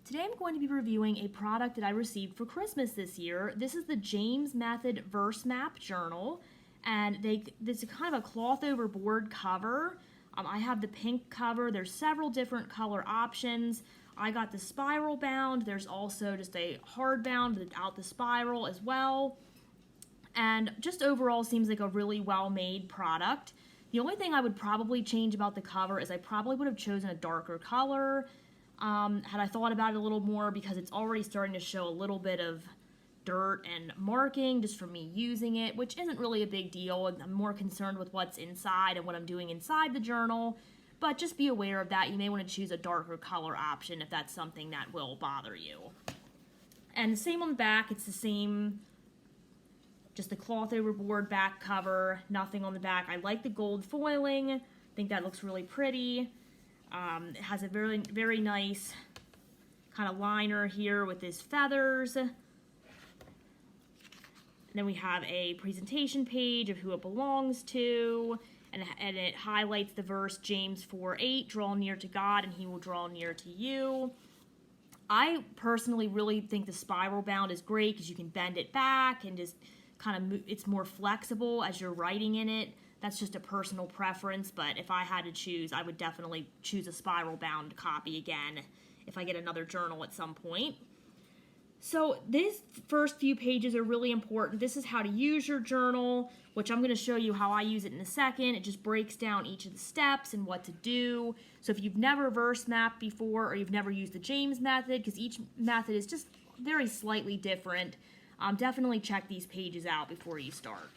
Today I'm going to be reviewing a product that I received for Christmas this year. This is the James Method Verse Map Journal, and this is kind of a cloth over board cover. I have the pink cover. There's several different color options. I got the spiral bound. There's also just a hard bound without the spiral as well. And just overall seems like a really well-made product. The only thing I would probably change about the cover is I probably would have chosen a darker color. Had I thought about it a little more, because it's already starting to show a little bit of dirt and marking just from me using it, which isn't really a big deal. I'm more concerned with what's inside and what I'm doing inside the journal, but just be aware of that. You may want to choose a darker color option if that's something that will bother you. And the same on the back, it's the same, just the cloth over board back cover, nothing on the back. I like the gold foiling. I think that looks really pretty. It has a very, very nice kind of liner here with his feathers. And then we have a presentation page of who it belongs to, and it highlights the verse James 4:8, draw near to God and he will draw near to you. I personally really think the spiral bound is great because you can bend it back and just kind of it's more flexible as you're writing in it. That's just a personal preference, but if I had to choose, I would definitely choose a spiral bound copy again if I get another journal at some point. So these first few pages are really important. This is how to use your journal, which I'm going to show you how I use it in a second. It just breaks down each of the steps and what to do. So if you've never verse mapped before, or you've never used the James method, because each method is just very slightly different, definitely check these pages out before you start.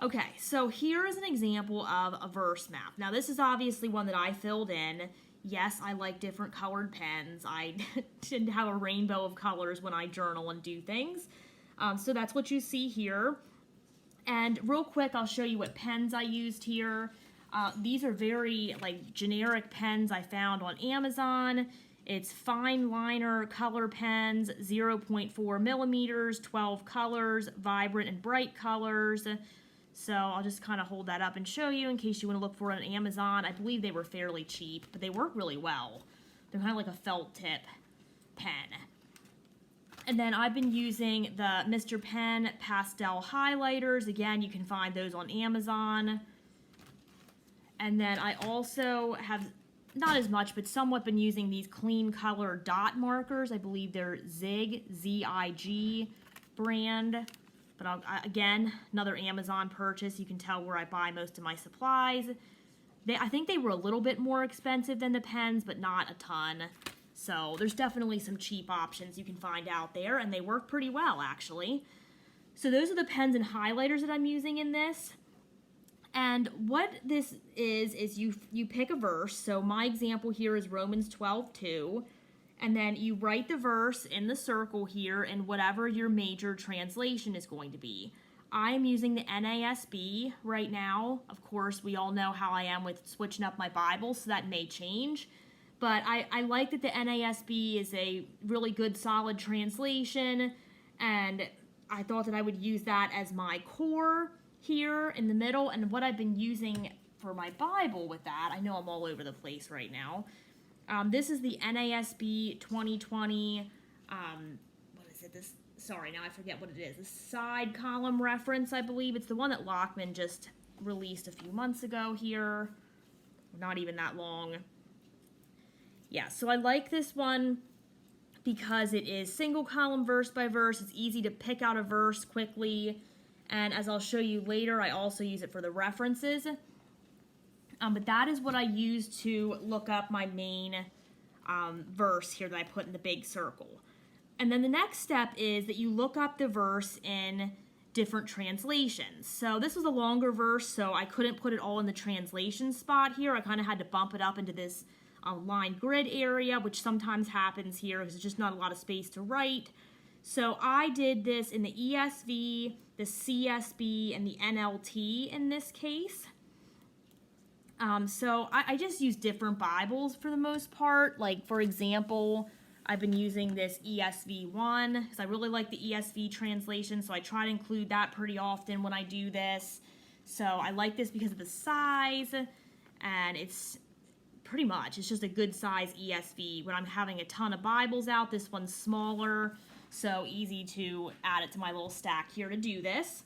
Okay, so here is an example of a verse map. Now this is obviously one that I filled in. Yes, I like different colored pens. I tend to have a rainbow of colors when I journal and do things. So that's what you see here. And real quick, I'll show you what pens I used here. These are very generic pens I found on Amazon. It's fine liner color pens, 0.4 millimeters, 12 colors, vibrant and bright colors. So I'll just kind of hold that up and show you in case you want to look for it on Amazon. I believe they were fairly cheap, but they work really well. They're kind of like a felt tip pen. And then I've been using the Mr. Pen pastel highlighters. Again, you can find those on Amazon. And then I also have, not as much, but somewhat been using these clean color dot markers. I believe they're Zig, Z-I-G brand. But again, another Amazon purchase. You can tell where I buy most of my supplies. I think they were a little bit more expensive than the pens, but not a ton. So there's definitely some cheap options you can find out there, and they work pretty well, actually. So those are the pens and highlighters that I'm using in this. And what this is you pick a verse. So my example here is Romans 12:2. And then you write the verse in the circle here in whatever your major translation is going to be. I am using the NASB right now. Of course, we all know how I am with switching up my Bible, so that may change. But I like that the NASB is a really good, solid translation, and I thought that I would use that as my core here in the middle. And what I've been using for my Bible with that, I know I'm all over the place right now. This is the NASB 2020, what is it? Sorry, now I forget what it is. The side column reference, I believe. It's the one that Lockman just released a few months ago here. Not even that long. Yeah, so I like this one because it is single column verse by verse. It's easy to pick out a verse quickly. And as I'll show you later, I also use it for the references. But that is what I use to look up my main verse here that I put in the big circle. And then the next step is that you look up the verse in different translations. So this was a longer verse, so I couldn't put it all in the translation spot here. I kind of had to bump it up into this line grid area, which sometimes happens here because there's just not a lot of space to write. So I did this in the ESV, the CSB, and the NLT in this case. So I just use different Bibles for the most part. Like, for example, I've been using this ESV1 because I really like the ESV translation, so I try to include that pretty often when I do this. So I like this because of the size, and it's pretty much. It's just a good size ESV. When I'm having a ton of Bibles out, this one's smaller, so easy to add it to my little stack here to do this.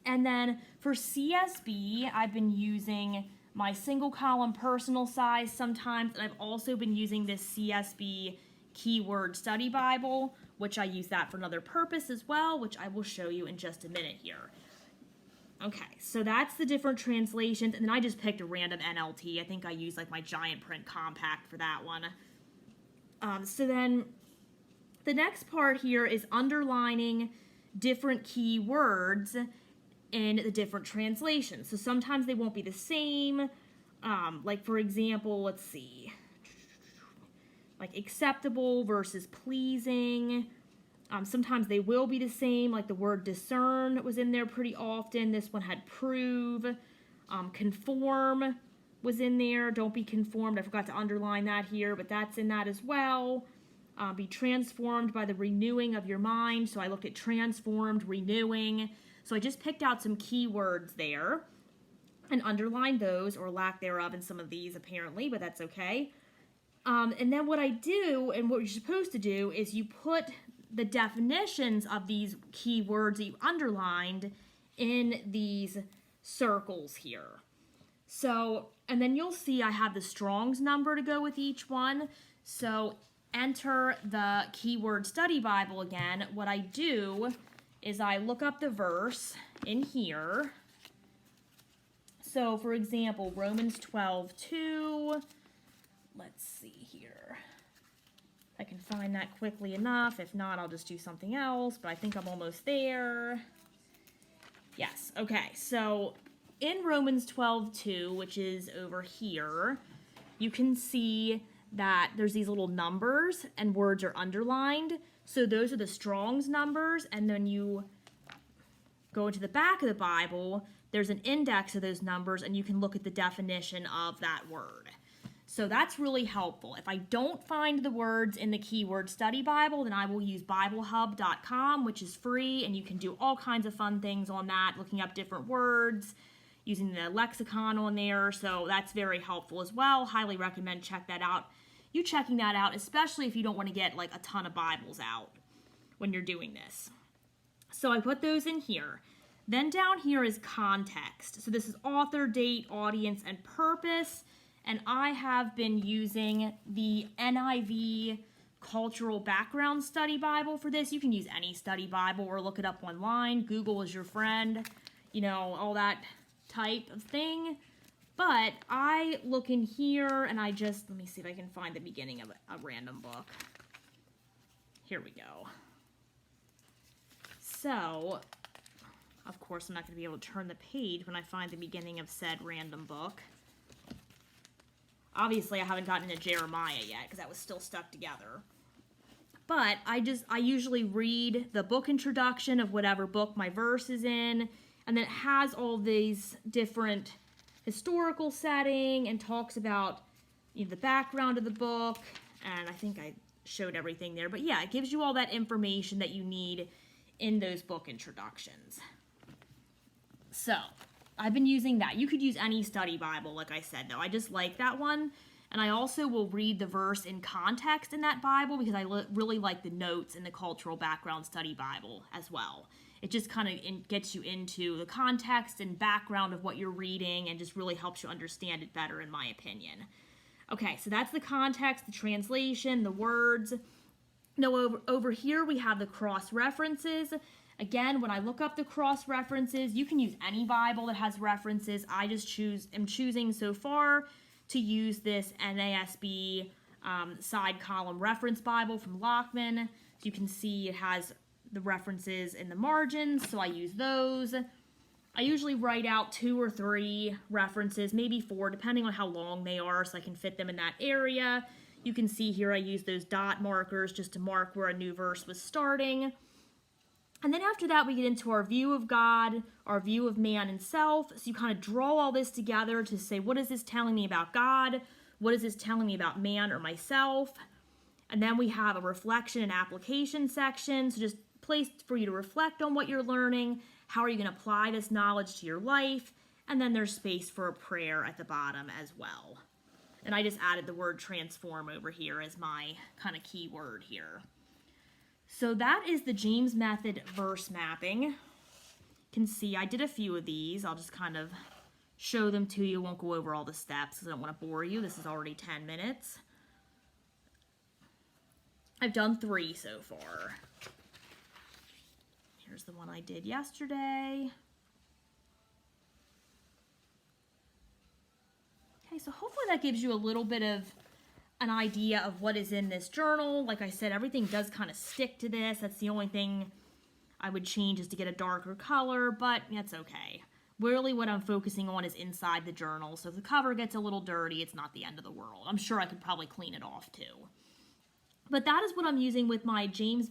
And then for CSB, I've been using my single column personal size sometimes, and I've also been using this CSB Keyword Study Bible, which I use that for another purpose as well, which I will show you in just a minute here. Okay, so that's the different translations, and then I just picked a random NLT. I think I used like my giant print compact for that one. So then the next part here is underlining different keywords in the different translations. So sometimes they won't be the same. Like for example, let's see, like acceptable versus pleasing. Sometimes they will be the same, like the word discern was in there pretty often. This one had prove. Conform was in there. Don't be conformed. I forgot to underline that here, but that's in that as well. Be transformed by the renewing of your mind. So I looked at transformed, renewing. So I just picked out some keywords there and underlined those, or lack thereof in some of these apparently, but that's okay. And then what I do, and what you're supposed to do, is you put the definitions of these keywords that you underlined in these circles here. So, and then you'll see I have the Strong's number to go with each one. So enter the Keyword Study Bible again. What I do is I look up the verse in here. So for example, Romans 12:2. Let's see here. I can find that quickly enough. If not, I'll just do something else, but I think I'm almost there. Yes, okay, so in Romans 12:2, which is over here, you can see that there's these little numbers and words are underlined. So those are the Strong's numbers, and then you go into the back of the Bible, there's an index of those numbers, and you can look at the definition of that word. So that's really helpful. If I don't find the words in the Keyword Study Bible, then I will use BibleHub.com, which is free, and you can do all kinds of fun things on that, looking up different words, using the lexicon on there, so that's very helpful as well. Highly recommend checking that out, especially if you don't want to get like a ton of Bibles out when you're doing this. So I put those in here. Then down here is context. So this is author, date, audience, and purpose. And I have been using the NIV Cultural Background Study Bible for this. You can use any study Bible or look it up online. Google is your friend, you know, all that type of thing. But I look in here and let me see if I can find the beginning of a random book. Here we go. So, of course, I'm not going to be able to turn the page when I find the beginning of said random book. Obviously, I haven't gotten into Jeremiah yet because that was still stuck together. But I usually read the book introduction of whatever book my verse is in, and then it has all these different historical setting and talks about, you know, the background of the book, and I think I showed everything there. But yeah, it gives you all that information that you need in those book introductions. So I've been using that. You could use any study Bible, like I said, though. I just like that one. And I also will read the verse in context in that Bible because I really like the notes in the Cultural Background Study Bible as well. It just kind of gets you into the context and background of what you're reading and just really helps you understand it better, in my opinion. Okay, so that's the context, the translation, the words. Now, over here we have the cross-references. Again, when I look up the cross-references, you can use any Bible that has references. I just am choosing so far to use this NASB side column reference Bible from Lockman. So you can see it has the references in the margins, so I use those. I usually write out 2 or 3 references, maybe 4, depending on how long they are, so I can fit them in that area. You can see here I use those dot markers just to mark where a new verse was starting. And then after that, we get into our view of God, our view of man and self. So you kind of draw all this together to say, what is this telling me about God? What is this telling me about man or myself? And then we have a reflection and application section. So just place for you to reflect on what you're learning. How are you going to apply this knowledge to your life? And then there's space for a prayer at the bottom as well. And I just added the word transform over here as my kind of key word here. So that is the James Method verse mapping. You can see I did a few of these. I'll just kind of show them to you. Won't go over all the steps because I don't want to bore you. This is already 10 minutes. I've done 3 so far. Here's the one I did yesterday. Okay, so hopefully that gives you a little bit of an idea of what is in this journal. Like I said, everything does kind of stick to this. That's the only thing I would change is to get a darker color, but that's okay. Really what I'm focusing on is inside the journal. So if the cover gets a little dirty, it's not the end of the world. I'm sure I could probably clean it off too. But that is what I'm using with my James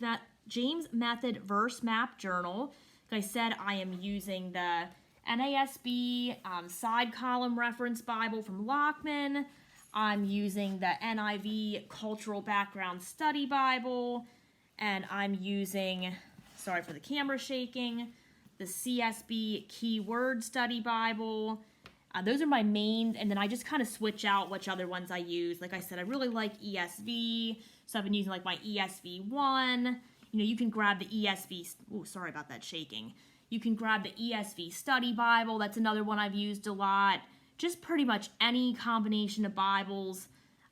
Method Verse Map Journal. Like I said, I am using the NASB Side Column Reference Bible from Lockman. I'm using the NIV Cultural Background Study Bible. And I'm using, sorry for the camera shaking, the CSB Keyword Study Bible. Those are my main, and then I just kind of switch out which other ones I use. Like I said, I really like ESV, so I've been using like my ESV 1. You know, you can grab the ESV, oh, sorry about that shaking. You can grab the ESV Study Bible. That's another one I've used a lot. Just pretty much any combination of Bibles.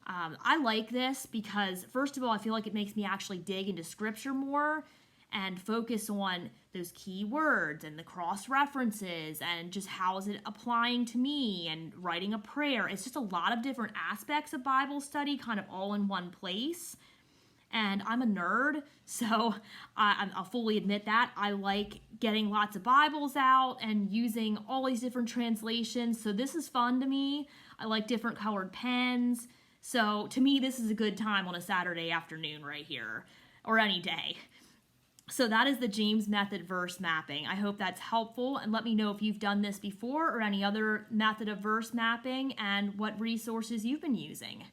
I like this because, first of all, I feel like it makes me actually dig into Scripture more and focus on those key words and the cross references and just how is it applying to me and writing a prayer. It's just a lot of different aspects of Bible study kind of all in one place. And I'm a nerd, so I'll fully admit that. I like getting lots of Bibles out and using all these different translations. So this is fun to me. I like different colored pens. So to me, this is a good time on a Saturday afternoon right here, or any day. So that is the James Method verse mapping. I hope that's helpful, and let me know if you've done this before or any other method of verse mapping and what resources you've been using.